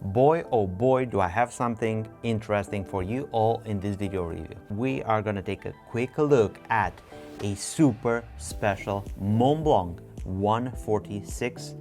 Boy, oh boy, do I have something interesting for you all in this video review. We are gonna take a quick look at a super special Montblanc 146.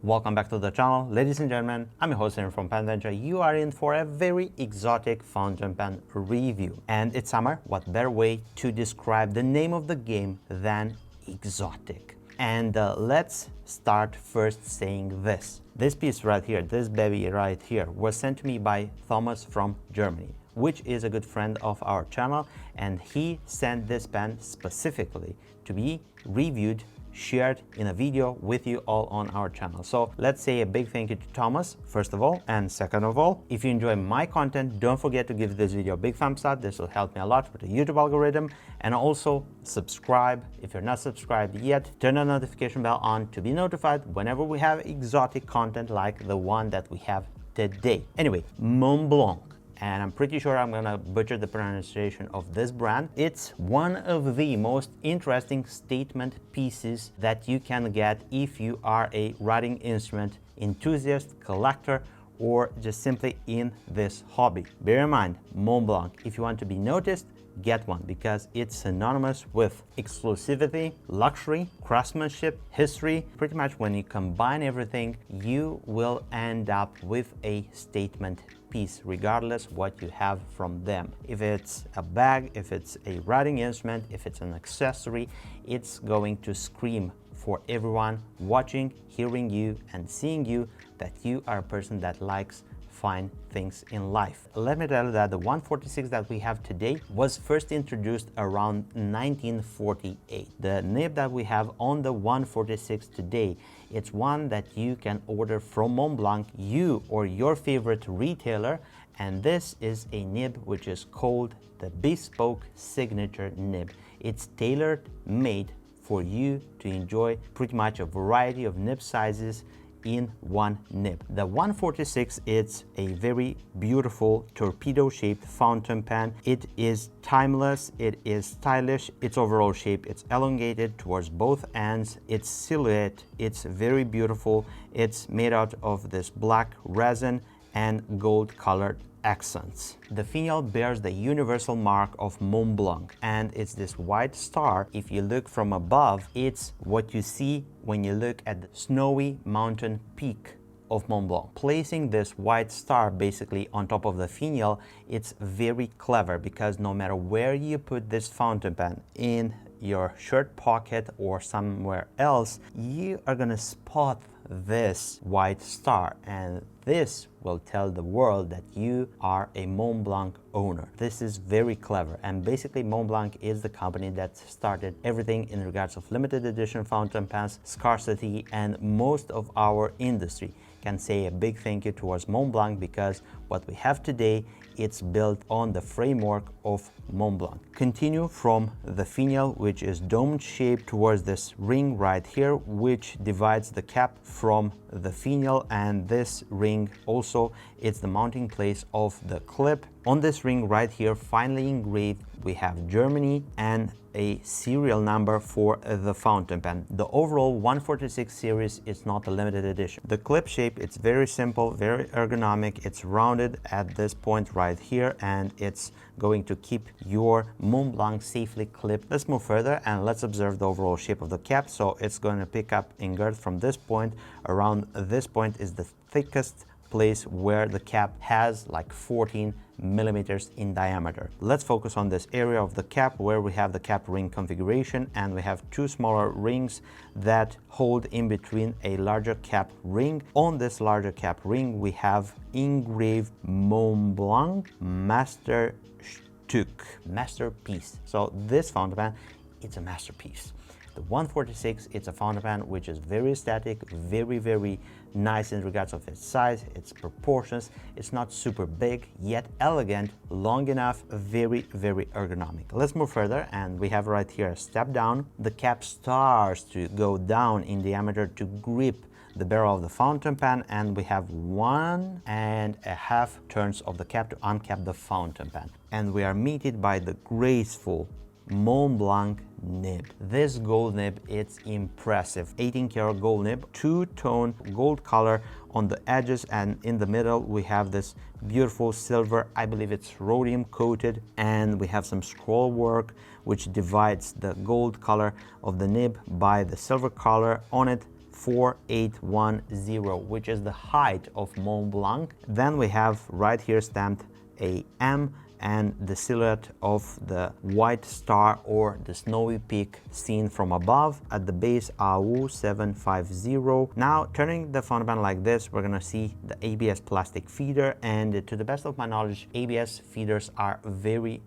Welcome back to the channel, ladies and gentlemen. I'm your host here from Penventure. You are in for a very exotic fountain pen review. And it's summer, what better way to describe the name of the game than exotic? And let's start first saying this. This piece right here, this baby right here, was sent to me by Thomas from Germany, which is a good friend of our channel, and he sent this pen specifically to be reviewed, shared in a video with you all on our channel. So let's say a big thank you to Thomas, first of all, and second of all, if you enjoy my content, don't forget to give this video a big thumbs up. This will help me a lot with the YouTube algorithm, and also subscribe if you're not subscribed yet. Turn the notification bell on to be notified whenever we have exotic content like the one that we have today. Anyway, Montblanc. And I'm pretty sure I'm gonna butcher the pronunciation of this brand. It's one of the most interesting statement pieces that you can get if you are a writing instrument enthusiast, collector, or just simply in this hobby. Bear in mind, Montblanc, if you want to be noticed, get one, because it's synonymous with exclusivity, luxury, craftsmanship, history. Pretty much when you combine everything, you will end up with a statement piece, regardless what you have from them. If it's a bag, if it's a writing instrument, if it's an accessory, it's going to scream for everyone watching, hearing you, and seeing you that you are a person that likes fine things in life. Let me tell you that the 146 that we have today was first introduced around 1948. The nib that we have on the 146 today, it's one that you can order from Montblanc, you or your favorite retailer, and this is a nib which is called the Bespoke Signature nib. It's tailor made for you to enjoy pretty much a variety of nib sizes in one nib. The 146, it's a very beautiful torpedo-shaped fountain pen. It is timeless, it is stylish, its overall shape, it's elongated towards both ends, its silhouette, it's very beautiful. It's made out of this black resin and gold colored accents. The finial bears the universal mark of Montblanc, and it's this white star. If you look from above, it's what you see when you look at the snowy mountain peak of Montblanc. Placing this white star basically on top of the finial, it's very clever, because no matter where you put this fountain pen, in your shirt pocket or somewhere else, you are gonna spot this white star, and this will tell the world that you are a Montblanc owner. This is very clever, and basically Montblanc is the company that started everything in regards of limited edition fountain pens, scarcity, and most of our industry can say a big thank you towards Montblanc, because what we have today, it's built on the framework of Montblanc. Continue from the finial, which is dome shaped, towards this ring right here, which divides the cap from the finial, and this ring also, it's the mounting place of the clip. On this ring right here, finely engraved, we have Germany and a serial number for the fountain pen. The overall 146 series is not a limited edition. The clip shape, it's very simple, very ergonomic. It's rounded at this point right here, and it's going to keep your Montblanc safely clipped. Let's move further and let's observe the overall shape of the cap. So it's going to pick up in girth from this point. Around this point is the thickest place where the cap has like 14 millimeters in diameter. Let's focus on this area of the cap where we have the cap ring configuration, and we have two smaller rings that hold in between a larger cap ring. On this larger cap ring, we have engraved Montblanc Masterstück, masterpiece. So this fountain pen, it's a masterpiece. The 146, it's a fountain pen which is very aesthetic, very nice in regards of its size, its proportions. It's not super big, yet elegant, long enough, very ergonomic. Let's move further, and we have right here a step down. The cap starts to go down in diameter to grip the barrel of the fountain pen, and we have 1.5 turns of the cap to uncap the fountain pen. And we are meted by the graceful Montblanc nib. This gold nib, it's impressive. 18 karat gold nib, two-tone gold color on the edges, and in the middle we have this beautiful silver, I believe it's rhodium coated, and we have some scroll work which divides the gold color of the nib by the silver color on it. 4810, which is the height of Montblanc. Then we have right here stamped a M and the silhouette of the white star or the snowy peak seen from above. At the base, AU 750. Now turning the fountain pen like this, we're gonna see the ABS plastic feeder, and to the best of my knowledge, ABS feeders are very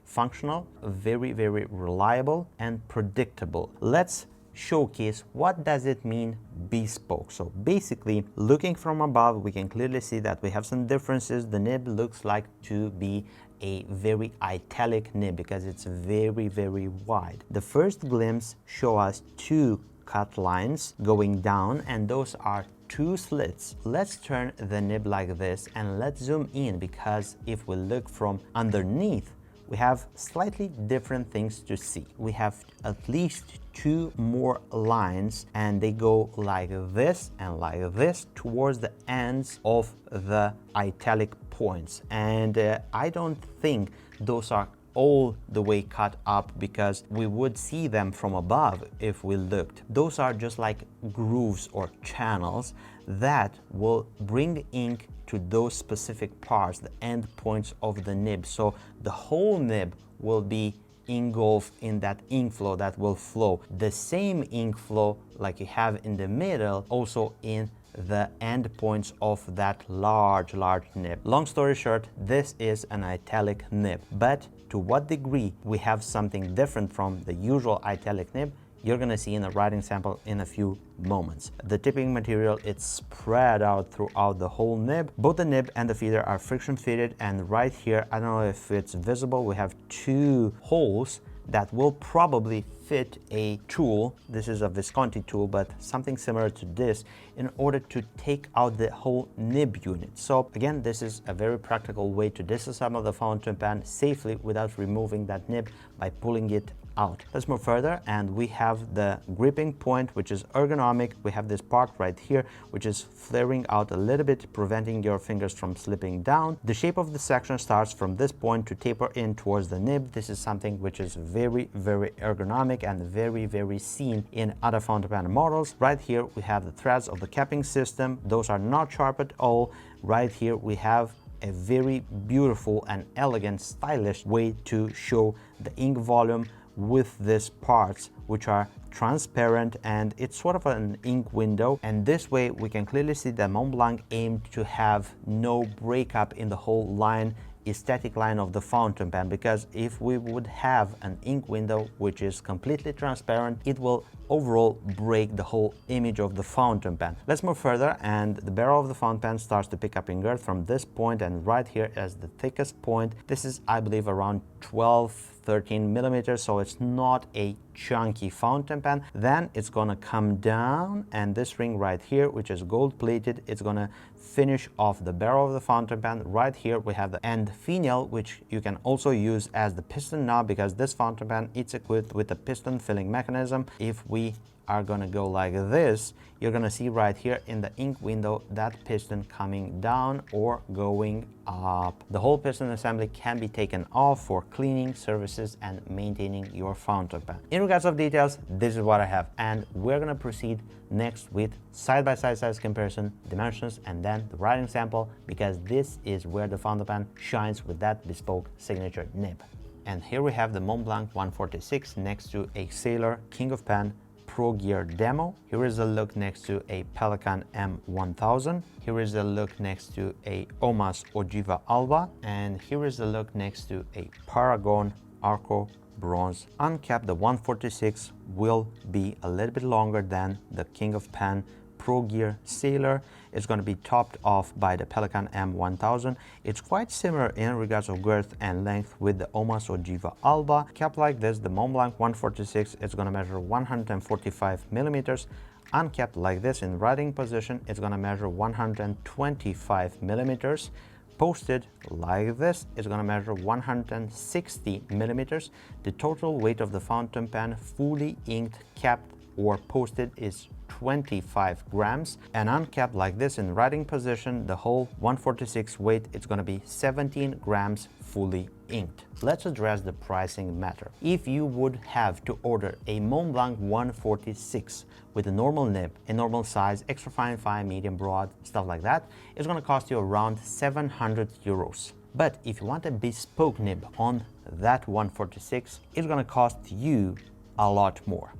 functional, very reliable and predictable. Let's showcase what does it mean bespoke. So basically, looking from above, we can clearly see that we have some differences. The nib looks like to be a very italic nib because it's very wide. The first glimpse show us two cut lines going down, and those are two slits. Let's turn the nib like this and let's zoom in, because if we look from underneath, we have slightly different things to see. We have at least two more lines, and they go like this and like this towards the ends of the italic points. And I don't think those are all the way cut up, because we would see them from above if we looked. Those are just like grooves or channels that will bring ink to those specific parts, the end points of the nib. So the whole nib will be engulfed in that ink flow that will flow. The same ink flow like you have in the middle, also in the end points of that large nib. Long story short, this is an italic nib, but to what degree we have something different from the usual italic nib, you're gonna see in a writing sample in a few moments. The tipping material, it's spread out throughout the whole nib. Both the nib and the feeder are friction fitted, and right here, I don't know if it's visible, we have two holes that will probably fit a tool. This is a Visconti tool, but something similar to this, in order to take out the whole nib unit. So again, this is a very practical way to disassemble the fountain pen safely without removing that nib by pulling it out. Let's move further, and we have the gripping point, which is ergonomic. We have this part right here, which is flaring out a little bit, preventing your fingers from slipping down. The shape of the section starts from this point to taper in towards the nib. This is something which is very ergonomic and very seen in other fountain pen models. Right here we have the threads of the capping system. Those are not sharp at all. Right here we have a very beautiful and elegant, stylish way to show the ink volume with these parts, which are transparent, and it's sort of an ink window. And this way we can clearly see that Montblanc aimed to have no breakup in the whole line, aesthetic line of the fountain pen, because if we would have an ink window which is completely transparent, it will overall break the whole image of the fountain pen. Let's move further, and the barrel of the fountain pen starts to pick up in girth from this point, and right here is the thickest point. This is, I believe, around 12-13 millimeters, so it's not a chunky fountain pen. Then it's gonna come down, and this ring right here, which is gold plated, it's gonna finish off the barrel of the fountain pen. Right here we have the end finial, which you can also use as the piston knob, because this fountain pen it's equipped with a piston filling mechanism. If we are gonna go like this, you're gonna see right here in the ink window that piston coming down or going up. The whole piston assembly can be taken off for cleaning, services, and maintaining your fountain pen. In regards of details, this is what I have, and we're gonna proceed next with side-by-side size comparison, dimensions, and then the writing sample, because this is where the fountain pen shines with that Bespoke Signature nib. And here we have the Montblanc 146 next to a Sailor King of Pen Pro Gear demo. Here is a look next to a Pelikan M1000. Here is a look next to a Omas Ogiva Alba. And here is a look next to a Paragon Arco Bronze Uncapped. The 146 will be a little bit longer than the King of Pen Pro Gear Sailor. It's going to be topped off by the Pelikan M1000. It's quite similar in regards of girth and length with the Omas Ogiva Alba. Capped like this, the Montblanc 146 is going to measure 145 millimeters. Uncapped like this in writing position, it's going to measure 125 millimeters. posted like this. It's gonna measure 160 millimeters. The total weight of the fountain pen, fully inked, capped, or posted, is 25 grams, and uncapped like this in writing position, the whole 146 weight, it's going to be 17 grams fully inked. Let's address the pricing matter. If you would have to order a Montblanc 146 with a normal nib, a normal size, extra fine, medium, broad, stuff like that, it's going to cost you around 700 euros. But if you want a bespoke nib on that 146, it's going to cost you a lot more.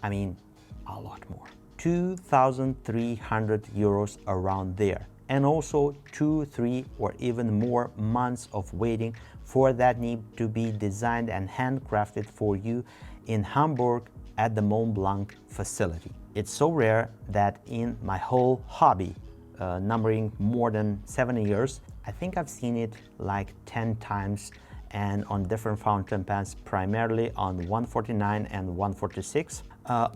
I mean, a lot more. 2,300 euros around there. And also 2, 3, or even more months of waiting for that nib to be designed and handcrafted for you in Hamburg at the Montblanc facility. It's so rare that in my whole hobby, numbering more than 7 years, I think I've seen it like 10 times, and on different fountain pens, primarily on 149 and 146.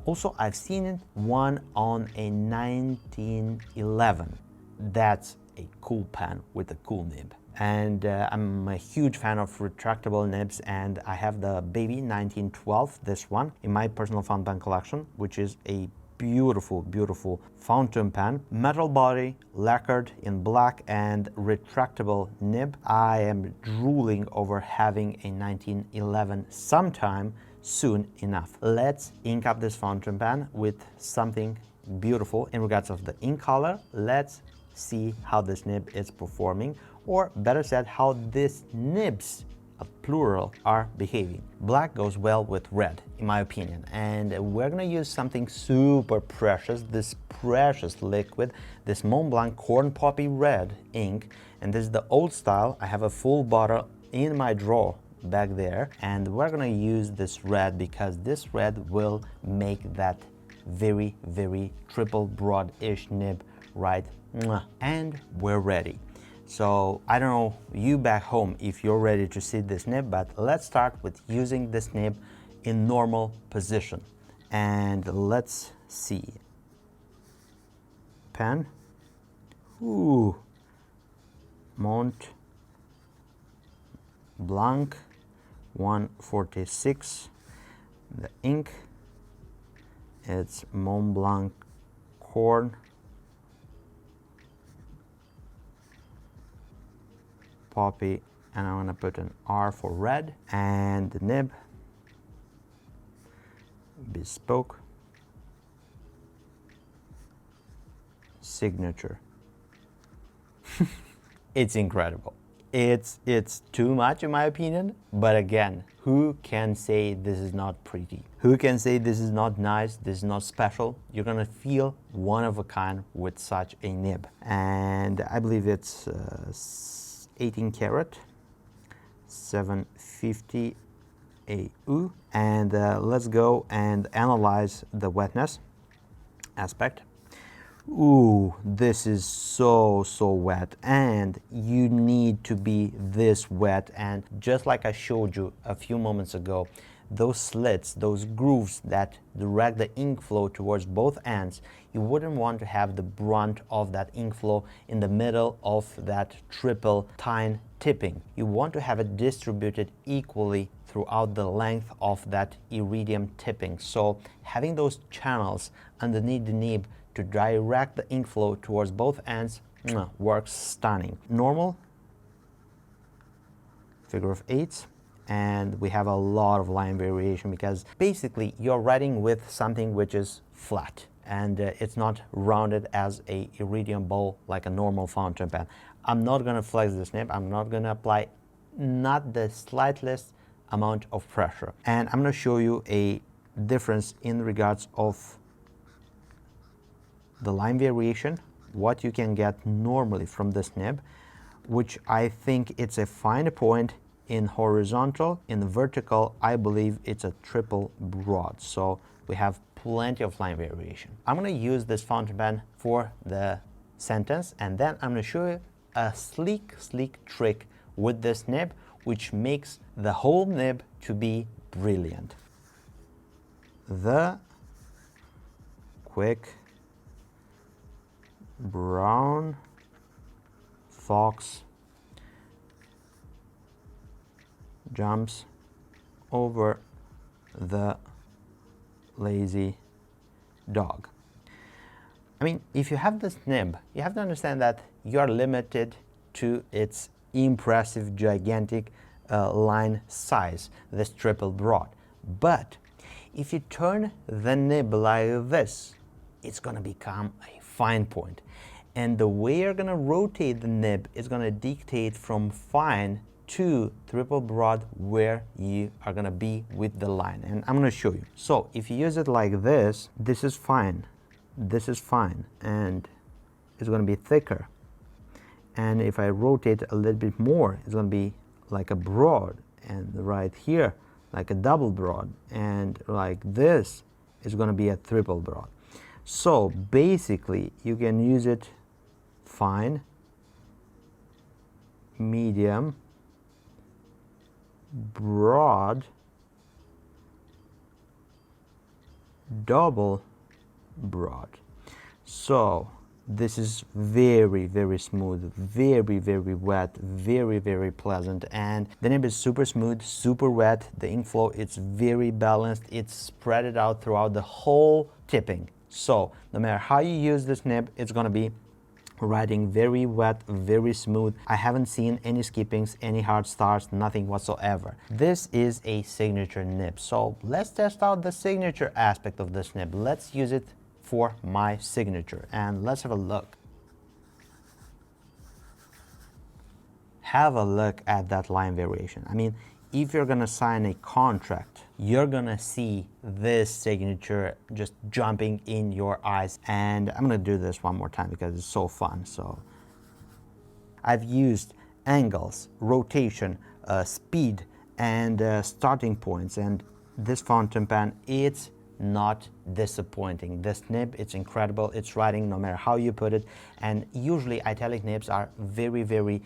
Also, I've seen one on a 1911. That's a cool pen with a cool nib. And I'm a huge fan of retractable nibs, and I have the baby 1912, this one, in my personal fountain pen collection, which is a beautiful, beautiful fountain pen. Metal body, lacquered in black, and retractable nib. I am drooling over having a 1911 sometime soon enough. Let's ink up this fountain pen with something beautiful in regards of the ink color. Let's see how this nib is performing, or better said, how these nibs, a plural, are behaving. Black goes well with red, in my opinion, and we're gonna use something super precious, this precious liquid, this Montblanc Corn Poppy Red ink, and this is the old style. I have a full bottle in my drawer back there, and we're gonna use this red because this red will make that very, very triple broad-ish nib right. And we're ready. So I don't know you back home if you're ready to see this nib, but let's start with using this nib in normal position. And let's see. Pen. Ooh. Montblanc 146. The ink. It's Montblanc Corn Poppy, and I'm gonna put an R for red, and the nib, Bespoke Signature. It's incredible. It's too much in my opinion, but again, who can say this is not pretty? Who can say this is not nice, this is not special? You're gonna feel one of a kind with such a nib. And I believe it's 18 karat, 750 AU. And let's go and analyze the wetness aspect. Ooh, this is so wet, and you need to be this wet. And just like I showed you a few moments ago, those slits, those grooves that direct the ink flow towards both ends, you wouldn't want to have the brunt of that ink flow in the middle of that triple tine tipping. You want to have it distributed equally throughout the length of that iridium tipping. So having those channels underneath the nib to direct the ink flow towards both ends works stunning. Normal, figure of eights, and we have a lot of line variation because basically you're writing with something which is flat, and it's not rounded as a iridium bowl like a normal fountain pen. I'm not gonna flex this nib. I'm not gonna apply not the slightest amount of pressure. And I'm gonna show you a difference in regards of the line variation, what you can get normally from this nib, which I think it's a fine point in horizontal. In vertical, I believe it's a triple broad. So we have plenty of line variation. I'm gonna use this fountain pen for the sentence, and then I'm gonna show you a sleek trick with this nib, which makes the whole nib to be brilliant. The quick brown fox jumps over the lazy dog. I mean, if you have this nib, you have to understand that you are limited to its impressive, gigantic line size, this triple broad. But if you turn the nib like this, it's going to become a fine point. And the way you're going to rotate the nib is going to dictate from fine to triple broad where you are going to be with the line. And I'm going to show you. So if you use it like this, this is fine, and it's going to be thicker. And if I rotate a little bit more, it's going to be like a broad, and right here like a double broad, and like this is going to be a triple broad. So basically you can use it fine, medium, broad, double broad. So this is very, very smooth, very, very wet, very, very pleasant, and the nib is super smooth, super wet. The ink flow, it's very balanced, it's spread it out throughout the whole tipping. So no matter how you use this nib, it's going to be writing very wet, very smooth. I haven't seen any skippings, any hard stars, nothing whatsoever. This is a signature nib. So let's test out the signature aspect of this nib. Let's use it for my signature and let's have a look. Have a look at that line variation. I mean, if you're gonna sign a contract, you're gonna see this signature just jumping in your eyes. And I'm gonna do this one more time because it's so fun. So I've used angles, rotation, speed, and starting points, and this fountain pen, it's not disappointing. This nib, it's incredible. It's writing no matter how you put it, and usually italic nibs are very, very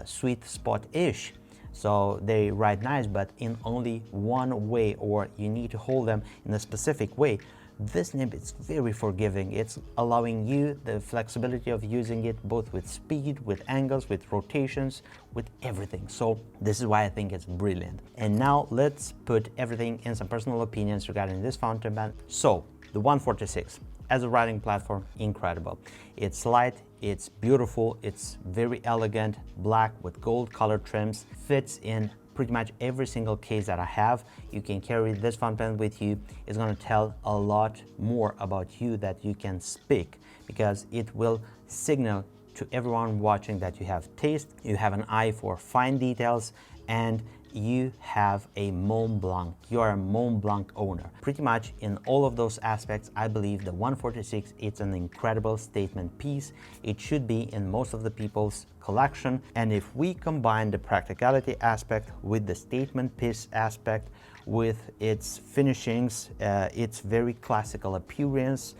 sweet spot-ish. So they write nice, but in only one way, or you need to hold them in a specific way. This nib is very forgiving. It's allowing you the flexibility of using it both with speed, with angles, with rotations, with everything. So this is why I think it's brilliant. And now let's put everything in some personal opinions regarding this fountain pen. So the 146 as a writing platform, incredible. It's light, it's beautiful, it's very elegant, black with gold color trims, fits in pretty much every single case that I have. You can carry this fountain pen with you. It's going to tell a lot more about you that you can speak, because it will signal to everyone watching that you have taste, you have an eye for fine details, and you have a Montblanc. You are a Montblanc owner. Pretty much in all of those aspects, I believe the 146, it's an incredible statement piece. It should be in most of the people's collection. And if we combine the practicality aspect with the statement piece aspect, with its finishings, its very classical appearance,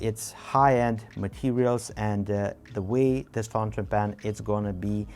its high-end materials, and the way this fountain pen it's going to be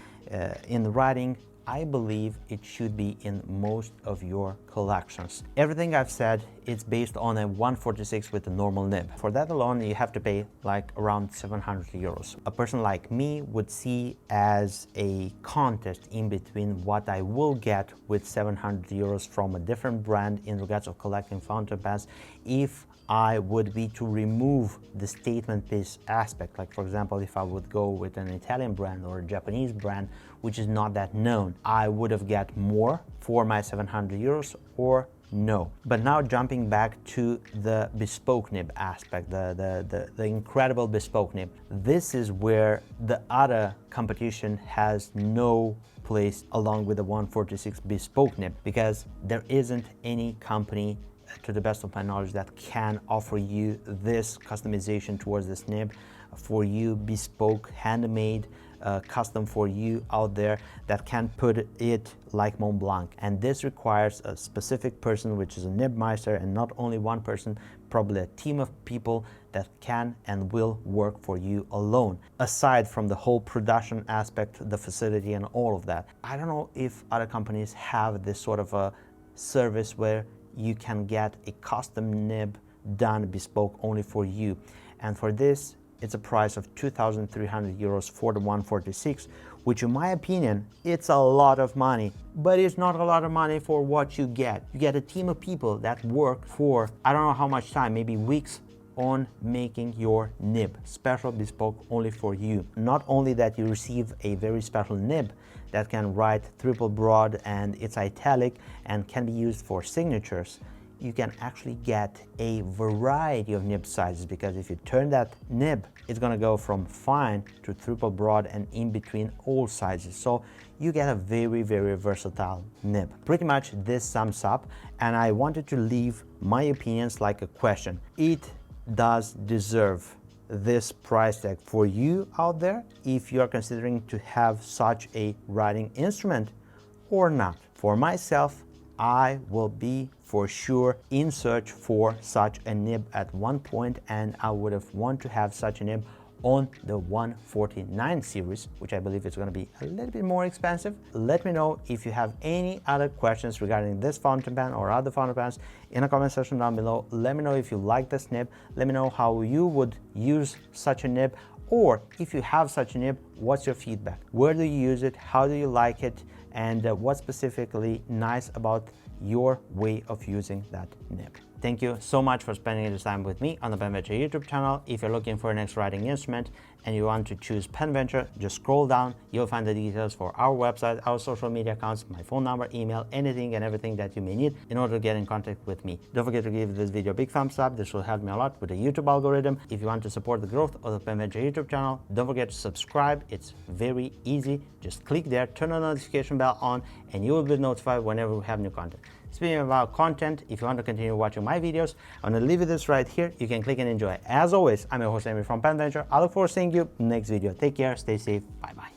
in the writing, I believe it should be in most of your collections. Everything I've said, it's based on a 146 with a normal nib. For that alone, you have to pay like around 700 euros. A person like me would see as a contest in between what I will get with 700 euros from a different brand in regards of collecting fountain pens if I would be to remove the statement piece aspect. Like for example, if I would go with an Italian brand or a Japanese brand, which is not that known, I would have got more for my 700 euros or no. But now jumping back to the bespoke nib aspect, the incredible bespoke nib. This is where the other competition has no place along with the 146 bespoke nib, because there isn't any company to the best of my knowledge that can offer you this customization towards this nib for you, bespoke, handmade, custom for you out there, that can put it like Montblanc. And this requires a specific person, which is a nib meister, and not only one person, probably a team of people that can and will work for you alone. Aside from the whole production aspect, the facility and all of that. I don't know if other companies have this sort of a service where you can get a custom nib done bespoke only for you. And for this, it's a price of 2,300 euros for the 146, which in my opinion, it's a lot of money, but it's not a lot of money for what you get. You get a team of people that work for, I don't know how much time, maybe weeks, on making your nib, special, bespoke, only for you. Not only that you receive a very special nib that can write triple broad and it's italic and can be used for signatures, you can actually get a variety of nib sizes, because if you turn that nib, it's gonna go from fine to triple broad and in between all sizes. So you get a very, very versatile nib. Pretty much this sums up, and I wanted to leave my opinions like a question. It does deserve this price tag for you out there if you are considering to have such a writing instrument or not. For myself, I will be for sure in search for such a nib at one point, and I would have want to have such a nib on the 149 series, which I believe is going to be a little bit more expensive. Let me know if you have any other questions regarding this fountain pen or other fountain pens in the comment section down below. Let me know if you like this nib. Let me know how you would use such a nib, or if you have such a nib, what's your feedback? Where do you use it? How do you like it? And what's specifically nice about your way of using that nib? Thank you so much for spending this time with me on the Pen Venture YouTube channel. If you're looking for a next writing instrument and you want to choose Pen Venture, just scroll down. You'll find the details for our website, our social media accounts, my phone number, email, anything and everything that you may need in order to get in contact with me. Don't forget to give this video a big thumbs up. This will help me a lot with the YouTube algorithm. If you want to support the growth of the Pen Venture YouTube channel, don't forget to subscribe. It's very easy. Just click there, turn the notification bell on, and you will be notified whenever we have new content. Speaking about content, if you want to continue watching my videos, I'm going to leave you this right here. You can click and enjoy. As always, I'm your host, Amy from Pen Venture. I look forward to seeing you next video. Take care, stay safe, bye-bye.